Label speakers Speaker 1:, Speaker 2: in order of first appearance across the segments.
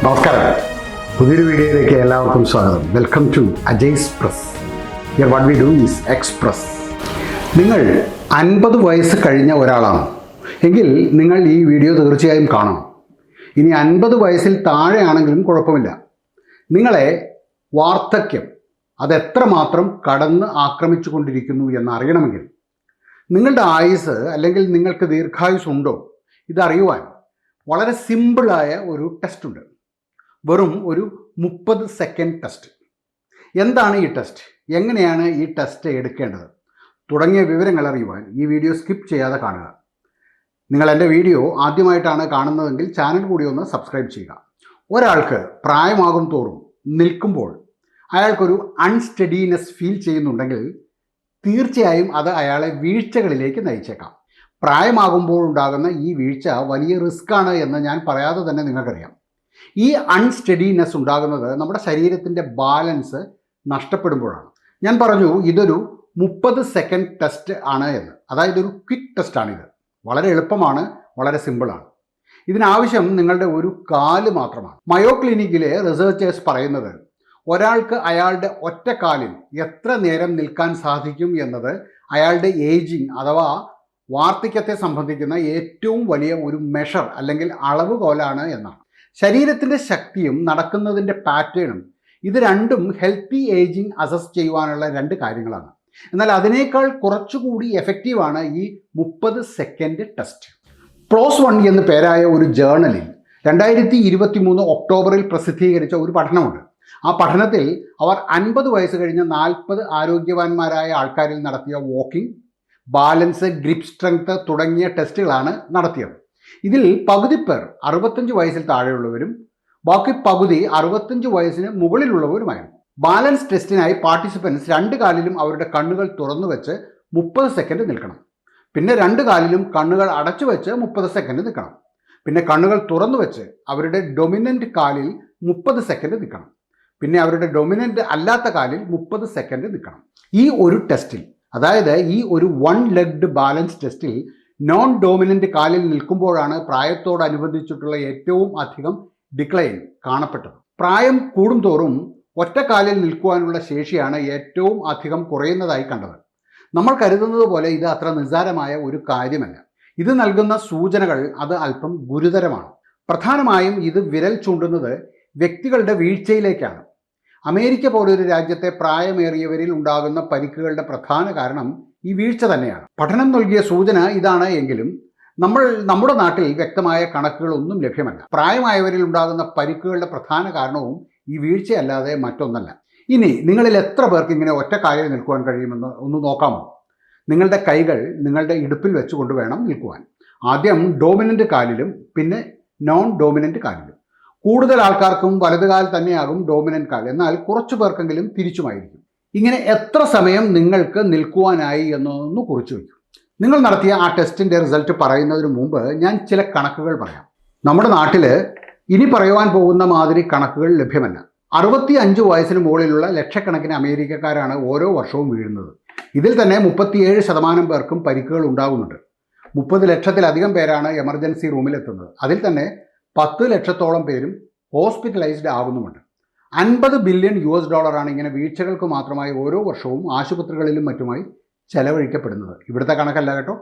Speaker 1: നമസ്കാരം. പുതിയൊരു വീഡിയോയിലേക്ക് എല്ലാവർക്കും സ്വാഗതം. Welcome to Ajay's press. Here what we do is express. നിങ്ങൾ 50 വയസ്സ് കഴിഞ്ഞ ഒരാളാണ് എങ്കിൽ നിങ്ങൾ ഈ വീഡിയോ തീർച്ചയായും കാണണം. ഇനി 50 വയസ്സിൽ താഴെയാണെങ്കിലും കുഴപ്പമില്ല. നിങ്ങളെ വാർദ്ധക്യം അതെത്രമാത്രം കടന്ന് ആക്രമിച്ചു കൊണ്ടിരിക്കുന്നു എന്നറിയണമെങ്കിൽ, നിങ്ങളുടെ ആയുസ് അല്ലെങ്കിൽ നിങ്ങൾക്ക് ദീർഘായുസ് ഉണ്ടോ ഇതറിയുവാൻ വളരെ സിമ്പിളായ ഒരു ടെസ്റ്റ് ഉണ്ട്. വെറും ഒരു 30 സെക്കൻഡ് ടെസ്റ്റ്. എന്താണ് ഈ ടെസ്റ്റ്, എങ്ങനെയാണ് ഈ ടെസ്റ്റ് എടുക്കേണ്ടത് തുടങ്ങിയ വിവരങ്ങൾ അറിയുവാൻ ഈ വീഡിയോ സ്കിപ്പ് ചെയ്യാതെ കാണുക. നിങ്ങൾ എൻ്റെ വീഡിയോ ആദ്യമായിട്ടാണ് കാണുന്നതെങ്കിൽ ചാനൽ കൂടി ഒന്ന് സബ്സ്ക്രൈബ് ചെയ്യുക. ഒരാൾക്ക് പ്രായമാകും തോറും നിൽക്കുമ്പോൾ അയാൾക്കൊരു അൺസ്റ്റഡിനെസ് ഫീൽ ചെയ്യുന്നുണ്ടെങ്കിൽ തീർച്ചയായും അത് അയാളെ വീഴ്ചകളിലേക്ക് നയിച്ചേക്കാം. പ്രായമാകുമ്പോൾ ഉണ്ടാകുന്ന ഈ വീഴ്ച വലിയ റിസ്ക്കാണ് എന്ന് ഞാൻ പറയാതെ തന്നെ നിങ്ങൾക്കറിയാം. ഈ അൺസ്റ്റഡിനെസ് ഉണ്ടാകുന്നത് നമ്മുടെ ശരീരത്തിൻ്റെ ബാലൻസ് നഷ്ടപ്പെടുമ്പോഴാണ്. ഞാൻ പറഞ്ഞു ഇതൊരു 30 സെക്കൻഡ് ടെസ്റ്റ് ആണ് എന്ന്. അതായത് ഒരു ക്വിക്ക് ടെസ്റ്റാണിത്. വളരെ എളുപ്പമാണ്, വളരെ സിമ്പിളാണ്. ഇതിനാവശ്യം നിങ്ങളുടെ ഒരു കാല് മാത്രമാണ്. മയോ ക്ലിനിക്കിലെ റിസർച്ചേഴ്സ് പറയുന്നത് ഒരാൾക്ക് അയാളുടെ ഒറ്റ കാലിൽ എത്ര നേരം നിൽക്കാൻ സാധിക്കും എന്നത് അയാളുടെ ഏജിങ് അഥവാ വാർദ്ധക്യത്തെ സംബന്ധിക്കുന്ന ഏറ്റവും വലിയ ഒരു മെഷർ അല്ലെങ്കിൽ അളവുകോലാണ് എന്നാണ്. ശരീരത്തിൻ്റെ ശക്തിയും നടക്കുന്നതിൻ്റെ പാറ്റേണും ഇത് രണ്ടും ഹെൽത്തി ഏജിങ് അസസ് ചെയ്യുവാനുള്ള 2 കാര്യങ്ങളാണ്. എന്നാൽ അതിനേക്കാൾ കുറച്ചുകൂടി എഫക്റ്റീവാണ് ഈ 30 സെക്കൻഡ് ടെസ്റ്റ്. പ്രോസ് 1 എന്ന് പേരായ ഒരു ജേർണലിൽ 2023 ഒക്ടോബറിൽ പ്രസിദ്ധീകരിച്ച ഒരു പഠനമുണ്ട്. ആ പഠനത്തിൽ അവർ 50 വയസ്സ് കഴിഞ്ഞ് 40 ആരോഗ്യവാന്മാരായ ആൾക്കാരിൽ നടത്തിയ വാക്കിംഗ്, ബാലൻസ്, ഗ്രിപ്പ് സ്ട്രെങ്ത് തുടങ്ങിയ ടെസ്റ്റുകളാണ് നടത്തിയത്. ഇതിൽ പകുതി പേർ 65 വയസ്സിൽ താഴെയുള്ളവരും ബാക്കി പകുതി 65 വയസ്സിന് മുകളിലുള്ളവരുമായിരുന്നു. ബാലൻസ് ടെസ്റ്റിനായി പാർട്ടിസിപ്പൻസ് 2 കാലിലും അവരുടെ കണ്ണുകൾ തുറന്നു വെച്ച് 30 സെക്കൻഡ് നിൽക്കണം. പിന്നെ 2 കാലിലും കണ്ണുകൾ അടച്ചു വെച്ച് 30 സെക്കൻഡ് നിൽക്കണം. പിന്നെ കണ്ണുകൾ തുറന്നു വെച്ച് അവരുടെ ഡൊമിനൻ്റ് കാലിൽ 30 സെക്കൻഡ് നിൽക്കണം. പിന്നെ അവരുടെ ഡൊമിനൻ്റ് അല്ലാത്ത കാലിൽ 30 സെക്കൻഡ് നിൽക്കണം. ഈ ഒരു ടെസ്റ്റിൽ, അതായത് ഈ ഒരു 1 ലെഗ്ഡ് ബാലൻസ് ടെസ്റ്റിൽ നോൺ ഡോമിനൻ്റ് കാലിൽ നിൽക്കുമ്പോഴാണ് പ്രായത്തോടനുബന്ധിച്ചിട്ടുള്ള ഏറ്റവും അധികം ഡിക്ലൈൻ കാണപ്പെട്ടത്. പ്രായം കൂടുന്തോറും ഒറ്റക്കാലിൽ നിൽക്കുവാനുള്ള ശേഷിയാണ് ഏറ്റവും അധികം കുറയുന്നതായി കണ്ടത്. നമ്മൾ കരുതുന്നത് പോലെ ഇത് അത്ര നിസ്സാരമായ ഒരു കാര്യമല്ല. ഇത് നൽകുന്ന സൂചനകൾ അത് അല്പം ഗുരുതരമാണ്. പ്രധാനമായും ഇത് വിരൽ ചൂണ്ടുന്നത് വ്യക്തികളുടെ വീഴ്ചയിലേക്കാണ്. അമേരിക്ക പോലൊരു രാജ്യത്തെ പ്രായമേറിയവരിൽ ഉണ്ടാകുന്ന പരിക്കുകളുടെ പ്രധാന കാരണം ഈ വീഴ്ച തന്നെയാണ്. പഠനം നൽകിയ സൂചന ഇതാണ് എങ്കിലും നമ്മുടെ നാട്ടിൽ വ്യക്തമായ കണക്കുകളൊന്നും ലഭ്യമല്ല. പ്രായമായവരിൽ ഉണ്ടാകുന്ന പരിക്കുകളുടെ പ്രധാന കാരണവും ഈ വീഴ്ചയല്ലാതെ മറ്റൊന്നല്ല. ഇനി നിങ്ങളിൽ എത്ര പേർക്ക് ഇങ്ങനെ ഒറ്റക്കാലിൽ നിൽക്കുവാൻ കഴിയുമെന്ന് ഒന്ന് നോക്കാമോ? നിങ്ങളുടെ കൈകൾ നിങ്ങളുടെ ഇടുപ്പിൽ വെച്ചുകൊണ്ട് വേണം നിൽക്കുവാൻ. ആദ്യം ഡോമിനൻ്റ് കാലിലും പിന്നെ നോൺ ഡോമിനൻ്റ് കാലിലും. കൂടുതൽ ആൾക്കാർക്കും വലതുകാൽ തന്നെയാകും ഡോമിനൻ്റ് കാൽ, എന്നാൽ കുറച്ചു പേർക്കെങ്കിലും തിരിച്ചുമായിരിക്കും. ഇങ്ങനെ എത്ര സമയം നിങ്ങൾക്ക് നിൽക്കുവാനായി എന്നൊന്ന് കുറിച്ച് വയ്ക്കും. നിങ്ങൾ നടത്തിയ ആ ടെസ്റ്റിൻ്റെ റിസൾട്ട് പറയുന്നതിന് മുമ്പ് ഞാൻ ചില കണക്കുകൾ പറയാം. നമ്മുടെ നാട്ടിൽ ഇനി പറയുവാൻ പോകുന്ന മാതിരി കണക്കുകൾ ലഭ്യമല്ല. 65 വയസ്സിന് മുകളിലുള്ള ലക്ഷക്കണക്കിന് അമേരിക്കക്കാരാണ് ഓരോ വർഷവും വീഴുന്നത്. ഇതിൽ തന്നെ 37% പേർക്കും പരിക്കുകൾ ഉണ്ടാകുന്നുണ്ട്. 30 ലക്ഷത്തിലധികം പേരാണ് എമർജൻസി റൂമിലെത്തുന്നത്. അതിൽ തന്നെ 10 ലക്ഷത്തോളം പേരും ഹോസ്പിറ്റലൈസ്ഡ് ആകുന്നുമുണ്ട്. $50 ബില്യൺ ഇങ്ങനെ വീഴ്ചകൾക്ക് മാത്രമായി ഓരോ വർഷവും ആശുപത്രികളിലും മറ്റുമായി ചെലവഴിക്കപ്പെടുന്നത്. ഇവിടുത്തെ കണക്കല്ല കേട്ടോ,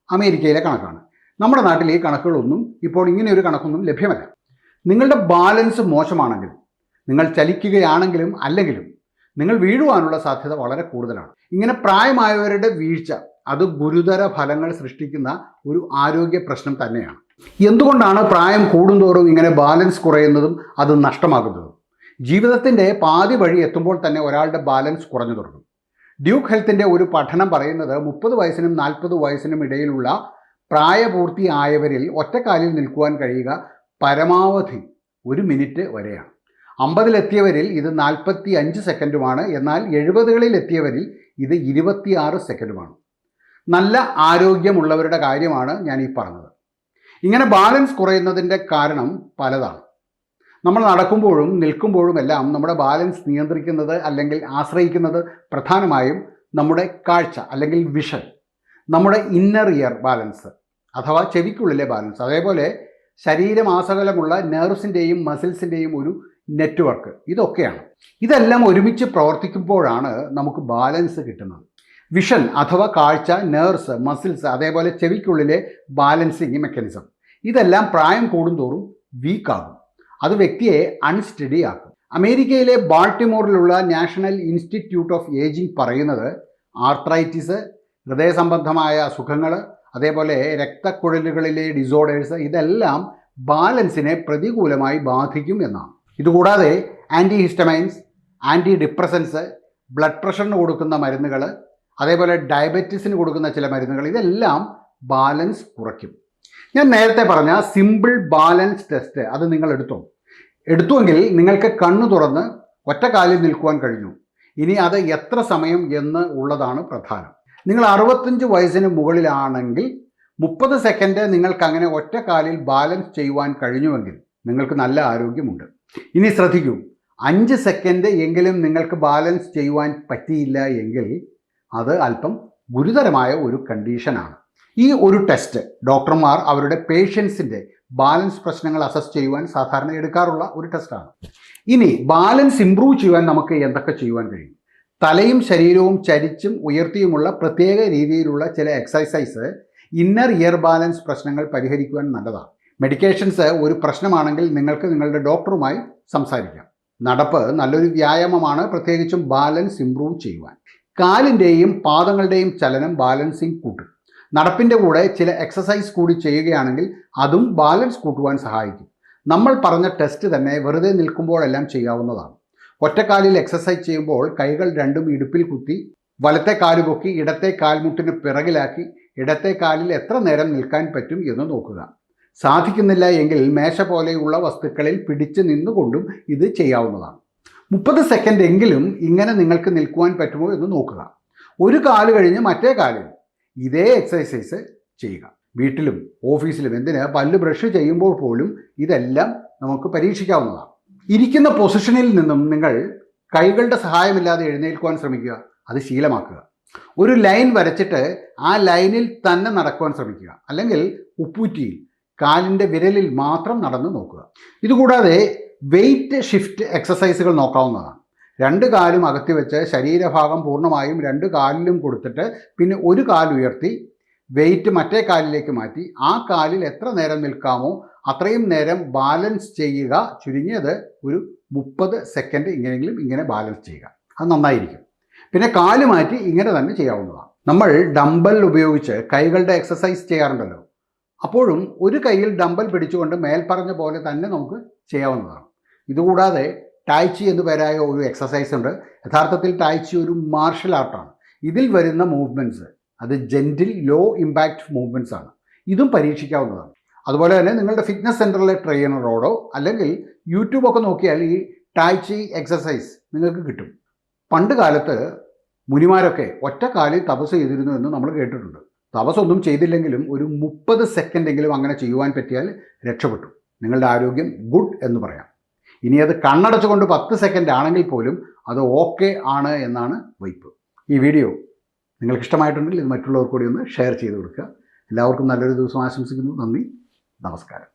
Speaker 1: അമേരിക്കയിലെ കണക്കാണ്. നമ്മുടെ നാട്ടിൽ ഈ കണക്കുകളൊന്നും ഇപ്പോൾ ഇങ്ങനെയൊരു കണക്കൊന്നും ലഭ്യമല്ല. നിങ്ങളുടെ ബാലൻസ് മോശമാണെങ്കിൽ, നിങ്ങൾ ചലിക്കുകയാണെങ്കിലും അല്ലെങ്കിലും നിങ്ങൾ വീഴുവാനുള്ള സാധ്യത വളരെ കൂടുതലാണ്. ഇങ്ങനെ പ്രായമായവരുടെ വീഴ്ച അത് ഗുരുതര ഫലങ്ങൾ സൃഷ്ടിക്കുന്ന ഒരു ആരോഗ്യ പ്രശ്നം തന്നെയാണ്. എന്തുകൊണ്ടാണ് പ്രായം കൂടുന്തോറും ഇങ്ങനെ ബാലൻസ് കുറയുന്നതും അത് നഷ്ടമാകുന്നതും? ജീവിതത്തിൻ്റെ പാതി വഴി എത്തുമ്പോൾ തന്നെ ഒരാളുടെ ബാലൻസ് കുറഞ്ഞു തുടങ്ങും. ഡ്യൂക്ക് ഹെൽത്തിൻ്റെ ഒരു പഠനം പറയുന്നത് 30 വയസ്സിനും 40 വയസ്സിനും ഇടയിലുള്ള പ്രായപൂർത്തിയായവരിൽ ഒറ്റക്കാലിൽ നിൽക്കുവാൻ കഴിയുക പരമാവധി 1 മിനിറ്റ് വരെയാണ്. 50-ലെത്തിയവരിൽ ഇത് 45 സെക്കൻഡുമാണ്. എന്നാൽ 70-കളിൽ എത്തിയവരിൽ ഇത് 26 സെക്കൻഡുമാണ്. നല്ല ആരോഗ്യമുള്ളവരുടെ കാര്യമാണ് ഞാൻ ഈ പറഞ്ഞത്. ഇങ്ങനെ ബാലൻസ് കുറയുന്നതിൻ്റെ കാരണം പലതാണ്. നമ്മൾ നടക്കുമ്പോഴും നിൽക്കുമ്പോഴും എല്ലാം നമ്മുടെ ബാലൻസ് നിയന്ത്രിക്കുന്നത് അല്ലെങ്കിൽ ആശ്രയിക്കുന്നത് പ്രധാനമായും നമ്മുടെ കാഴ്ച അല്ലെങ്കിൽ വിഷൻ, നമ്മുടെ ഇന്നർ ഇയർ ബാലൻസ് അഥവാ ചെവിക്കുള്ളിലെ ബാലൻസ്, അതേപോലെ ശരീരമാസകലമുള്ള നെർവ്സിൻ്റെയും മസിൽസിൻ്റെയും ഒരു നെറ്റ്വർക്ക്, ഇതൊക്കെയാണ്. ഇതെല്ലാം ഒരുമിച്ച് പ്രവർത്തിക്കുമ്പോഴാണ് നമുക്ക് ബാലൻസ് കിട്ടുന്നത്. വിഷൻ അഥവാ കാഴ്ച, നെർവ്സ്, മസിൽസ്, അതേപോലെ ചെവിക്കുള്ളിലെ ബാലൻസിങ് മെക്കാനിസം, ഇതെല്ലാം പ്രായം കൂടുന്തോറും വീക്കാകും. അത് വ്യക്തിയെ അൺസ്റ്റഡി ആക്കും. അമേരിക്കയിലെ ബാൾട്ടിമോറിലുള്ള നാഷണൽ ഇൻസ്റ്റിറ്റ്യൂട്ട് ഓഫ് ഏജിംഗ് പറയുന്നത് ആർത്രൈറ്റിസ്, ഹൃദയ സംബന്ധമായ അസുഖങ്ങൾ, അതേപോലെ രക്തക്കുഴലുകളിലെ ഡിസോർഡേഴ്സ്, ഇതെല്ലാം ബാലൻസിനെ പ്രതികൂലമായി ബാധിക്കും എന്നാണ്. ഇതുകൂടാതെ ആൻറ്റിഹിസ്റ്റമൈൻസ്, ആൻറ്റി ഡിപ്രസൻസ്, ബ്ലഡ് പ്രഷറിന് കൊടുക്കുന്ന മരുന്നുകൾ, അതേപോലെ ഡയബറ്റീസിന് കൊടുക്കുന്ന ചില മരുന്നുകൾ, ഇതെല്ലാം ബാലൻസ് കുറയ്ക്കും. ഞാൻ നേരത്തെ പറഞ്ഞ സിമ്പിൾ ബാലൻസ് ടെസ്റ്റ് അത് നിങ്ങൾ എടുത്തുവെങ്കിൽ നിങ്ങൾക്ക് കണ്ണു തുറന്ന് ഒറ്റക്കാലിൽ നിൽക്കുവാൻ കഴിഞ്ഞു. ഇനി അത് എത്ര സമയം എന്ന് ഉള്ളതാണ് പ്രധാനം. നിങ്ങൾ 65 വയസ്സിന് മുകളിലാണെങ്കിൽ 30 സെക്കൻഡ് നിങ്ങൾക്ക് അങ്ങനെ ഒറ്റക്കാലിൽ ബാലൻസ് ചെയ്യുവാൻ കഴിഞ്ഞുവെങ്കിൽ നിങ്ങൾക്ക് നല്ല ആരോഗ്യമുണ്ട്. ഇനി ശ്രദ്ധിക്കൂ, 5 സെക്കൻഡ് എങ്കിലും നിങ്ങൾക്ക് ബാലൻസ് ചെയ്യുവാൻ പറ്റിയില്ല എങ്കിൽ അത് അല്പം ഗുരുതരമായ ഒരു കണ്ടീഷനാണ്. ഈ ഒരു ടെസ്റ്റ് ഡോക്ടർമാർ അവരുടെ പേഷ്യൻസിൻ്റെ ബാലൻസ് പ്രശ്നങ്ങൾ അസസ് ചെയ്യുവാൻ സാധാരണ എടുക്കാറുള്ള ഒരു ടെസ്റ്റാണ്. ഇനി ബാലൻസ് ഇംപ്രൂവ് ചെയ്യുവാൻ നമുക്ക് എന്തൊക്കെ ചെയ്യുവാൻ കഴിയും? തലയും ശരീരവും ചരിച്ചും ഉയർത്തിയുമുള്ള പ്രത്യേക രീതിയിലുള്ള ചില എക്സസൈസ് ഇന്നർ ഇയർ ബാലൻസ് പ്രശ്നങ്ങൾ പരിഹരിക്കുവാൻ നല്ലതാണ്. മെഡിക്കേഷൻസ് ഒരു പ്രശ്നമാണെങ്കിൽ നിങ്ങൾക്ക് നിങ്ങളുടെ ഡോക്ടറുമായി സംസാരിക്കാം. നടപ്പ് നല്ലൊരു വ്യായാമമാണ്, പ്രത്യേകിച്ചും ബാലൻസ് ഇംപ്രൂവ് ചെയ്യുവാൻ. കാലിൻ്റെയും പാദങ്ങളുടെയും ചലനം ബാലൻസിങ് കൂട്ടും. നടപ്പിൻ്റെ കൂടെ ചില എക്സസൈസ് കൂടി ചെയ്യുകയാണെങ്കിൽ അതും ബാലൻസ് കൂട്ടുവാൻ സഹായിക്കും. നമ്മൾ പറഞ്ഞ ടെസ്റ്റ് തന്നെ വെറുതെ നിൽക്കുമ്പോഴെല്ലാം ചെയ്യാവുന്നതാണ്. ഒറ്റക്കാലിൽ എക്സസൈസ് ചെയ്യുമ്പോൾ കൈകൾ രണ്ടും ഇടുപ്പിൽ കുത്തി വലത്തെ കാല് പൊക്കി ഇടത്തെ കാൽമുട്ടിന് പിറകിലാക്കി ഇടത്തെ കാലിൽ എത്ര നേരം നിൽക്കാൻ പറ്റും എന്ന് നോക്കുക. സാധിക്കുന്നില്ല എങ്കിൽ മേശ പോലെയുള്ള വസ്തുക്കളിൽ പിടിച്ച് നിന്നുകൊണ്ടും ഇത് ചെയ്യാവുന്നതാണ്. 30 സെക്കൻഡ് എങ്കിലും ഇങ്ങനെ നിങ്ങൾക്ക് നിൽക്കുവാൻ പറ്റുമോ എന്ന് നോക്കുക. ഒരു കാല് കഴിഞ്ഞ് മറ്റേ കാലിൽ ഇതേ എക്സസൈസ് ചെയ്യുക. വീട്ടിലും ഓഫീസിലും, എന്തിന് പല്ല് ബ്രഷ് ചെയ്യുമ്പോൾ പോലും ഇതെല്ലാം നമുക്ക് പരീക്ഷിക്കാവുന്നതാണ്. ഇരിക്കുന്ന പൊസിഷനിൽ നിന്നും നിങ്ങൾ കൈകളുടെ സഹായമില്ലാതെ എഴുന്നേൽക്കുവാൻ ശ്രമിക്കുക. അത് ശീലമാക്കുക. ഒരു ലൈൻ വരച്ചിട്ട് ആ ലൈനിൽ തന്നെ നടക്കുവാൻ ശ്രമിക്കുക. അല്ലെങ്കിൽ ഉപ്പൂറ്റിയിൽ കാലിൻ്റെ വിരലിൽ മാത്രം നടന്ന് നോക്കുക. ഇതുകൂടാതെ വെയിറ്റ് ഷിഫ്റ്റ് എക്സസൈസുകൾ നോക്കാവുന്നതാണ്. 2 കാലും അകത്തി വെച്ച് ശരീരഭാഗം പൂർണ്ണമായും 2 കാലിലും കൊടുത്തിട്ട് പിന്നെ ഒരു കാൽ ഉയർത്തി വെയിറ്റ് മറ്റേ കാലിലേക്ക് മാറ്റി ആ കാലിൽ എത്ര നേരം നിൽക്കാമോ അത്രയും നേരം ബാലൻസ് ചെയ്യുക. ചുരുങ്ങിയത് ഒരു 30 സെക്കൻഡ് ഇങ്ങനെ ബാലൻസ് ചെയ്യുക. അത് നന്നായിരിക്കും. പിന്നെ കാല് മാറ്റി ഇങ്ങനെ തന്നെ ചെയ്യാവുന്നതാണ്. നമ്മൾ ഡംബൽ ഉപയോഗിച്ച് കൈകളുടെ എക്സസൈസ് ചെയ്യാറുണ്ടല്ലോ. അപ്പോഴും ഒരു കൈയിൽ ഡംബൽ പിടിച്ചുകൊണ്ട് മേൽപ്പറഞ്ഞ പോലെ തന്നെ നമുക്ക് ചെയ്യാവുന്നതാണ്. ഇതുകൂടാതെ ടായ്ചി എന്ന് പേരായ ഒരു എക്സസൈസ് ഉണ്ട്. യഥാർത്ഥത്തിൽ ടായ്ചി ഒരു മാർഷൽ ആർട്ടാണ്. ഇതിൽ വരുന്ന മൂവ്മെൻറ്റ്സ് അത് ജെൻറ്റിൽ ലോ ഇമ്പാക്റ്റ് മൂവ്മെൻറ്റ്സ് ആണ്. ഇതും പരീക്ഷിക്കാവുന്നതാണ്. അതുപോലെ തന്നെ നിങ്ങളുടെ ഫിറ്റ്നസ് സെൻറ്ററിലെ ട്രെയിനറോടോ അല്ലെങ്കിൽ യൂട്യൂബൊക്കെ നോക്കിയാൽ ഈ ടായ്ചി എക്സസൈസ് നിങ്ങൾക്ക് കിട്ടും. പണ്ട് കാലത്ത് മുനിമാരൊക്കെ ഒറ്റക്കാലിൽ തപസ് ചെയ്തിരുന്നു എന്ന് നമ്മൾ കേട്ടിട്ടുണ്ട്. തപസ്സൊന്നും ചെയ്തില്ലെങ്കിലും ഒരു 30 സെക്കൻഡെങ്കിലും അങ്ങനെ ചെയ്യുവാൻ പറ്റിയാൽ രക്ഷപ്പെട്ടു. നിങ്ങളുടെ ആരോഗ്യം ഗുഡ് എന്ന് പറയാം. ഇനി അത് കണ്ണടച്ചുകൊണ്ട് 10 സെക്കൻഡ് ആണെങ്കിൽ പോലും അത് ഓക്കെ ആണ് എന്നാണ് വൈപ്പ്. ഈ വീഡിയോ നിങ്ങൾക്ക് ഇഷ്ടമായിട്ടുണ്ടെങ്കിൽ ഇത് മറ്റുള്ളവർക്ക് കൂടി ഒന്ന് ഷെയർ ചെയ്ത് കൊടുക്കുക. എല്ലാവർക്കും നല്ലൊരു ദിവസം ആശംസിക്കുന്നു. നന്ദി, നമസ്കാരം.